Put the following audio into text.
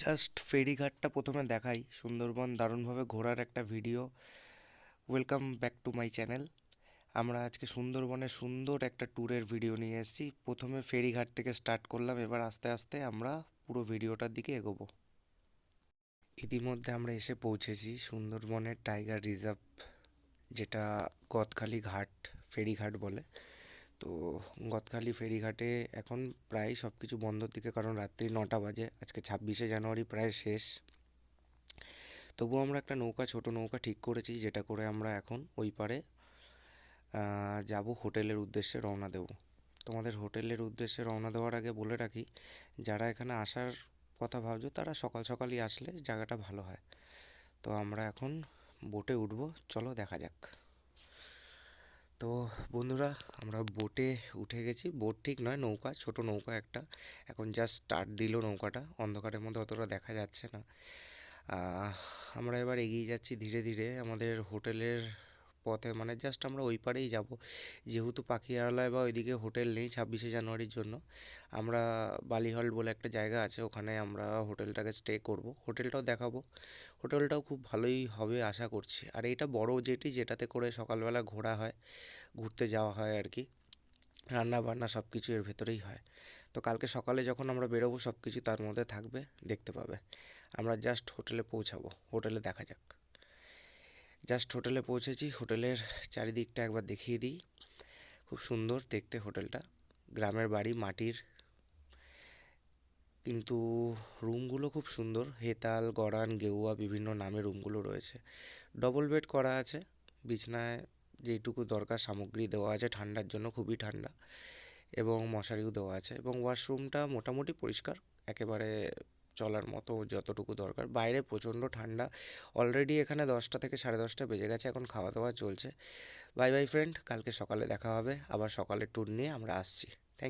Just ফেরিঘাটটা প্রথমে দেখাই। সুন্দরবন দারুণভাবে ঘোরার একটা video. Welcome back to my channel. আমরা আজকে সুন্দরবনের সুন্দর একটা ট্যুরের ভিডিও নিয়ে এসেছি। প্রথমে ফেরিঘাট থেকে স্টার্ট করলাম, এবার আস্তে আস্তে আমরা পুরো ভিডিওটার দিকে এগোবো। ইতিমধ্যে আমরা এসে পৌঁছেছি সুন্দরবনের টাইগার রিজার্ভ, যেটা গদখালি ঘাট ফেরিঘাট বলে। তো গদখালি ফেরিঘাটে এখন প্রায় সব কিছু বন্ধর দিকে, কারণ রাত্রি 9টা বাজে। আজকে 26শে জানুয়ারি, প্রায় শেষ। তবুও আমরা একটা ছোট নৌকা ঠিক করেছি, যেটা করে আমরা এখন ওই পারে যাব, হোটেলের উদ্দেশ্যে রওনা দেব। তোমাদের হোটেলের উদ্দেশ্যে রওনা দেওয়ার আগে বলে রাখি, যারা এখানে আসার কথা ভাবছো তারা সকাল সকালই আসলে জায়গাটা ভালো হয়। তো আমরা এখন বোটে উঠবো, চলো দেখা যাক। তো বন্ধুরা, আমরা বোটে উঠে গেছি। বোট ঠিক নয়, নৌকা, ছোট নৌকা একটা। এখন জাস্ট স্টার্ট দিল নৌকাটা, অন্ধকারের মধ্যে অতটা দেখা যাচ্ছে না। আমরা এবার এগিয়ে যাচ্ছি ধীরে ধীরে আমাদের হোটেলের পথে, মানে জাস্ট আমরা ওই পারেই যাব, যেহেতু পাখিরালয় বা ওইদিকে হোটেল নেই 26শে জানুয়ারির জন্য। আমরা বালিহল বলে একটা জায়গা আছে, ওখানে আমরা হোটেলটাকে স্টে করব, হোটেলটাও দেখাবো। হোটেলটাও খুব ভালোই হবে আশা করছি। আর এইটা বড় জেটি, যেটাতে করে সকালবেলা ঘোরা হয়, ঘুরতে যাওয়া হয় আর কি। রান্না বান্না সব কিছু এর ভেতরেই হয়। তো কালকে সকালে যখন আমরা বেরোবো সব কিছু তার মধ্যে থাকবে, দেখতে পাবে। আমরা জাস্ট হোটেলে পৌঁছাবো, হোটেলে দেখা যাক। জাস্ট হোটেলে পৌঁছেছি, হোটেলের চারিদিকটা একবার দেখিয়ে দিই। খুব সুন্দর দেখতে হোটেলটা, গ্রামের বাড়ি, মাটির, কিন্তু রুমগুলো খুব সুন্দর। হেতাল, গড়ান, গেউয়া বিভিন্ন নামে রুমগুলো রয়েছে। ডবল বেড করা আছে, বিছনায় যেইটুকু দরকার সামগ্রী দেওয়া আছে, ঠান্ডার জন্য খুবই ঠান্ডা, এবং মশারিও দেওয়া আছে। এবং ওয়াশরুমটা মোটামুটি পরিষ্কার, একেবারে চলার মতো যতটুকু দরকার। বাইরে প্রচণ্ড ঠান্ডা, অলরেডি এখানে 10টা থেকে 10:30 বেজে গেছে, এখন খাওয়া দাওয়া চলছে। বাই বাই ফ্রেন্ড, কালকে সকালে দেখা হবে, আবার সকালের ট্যুর নিয়ে আমরা আসছি।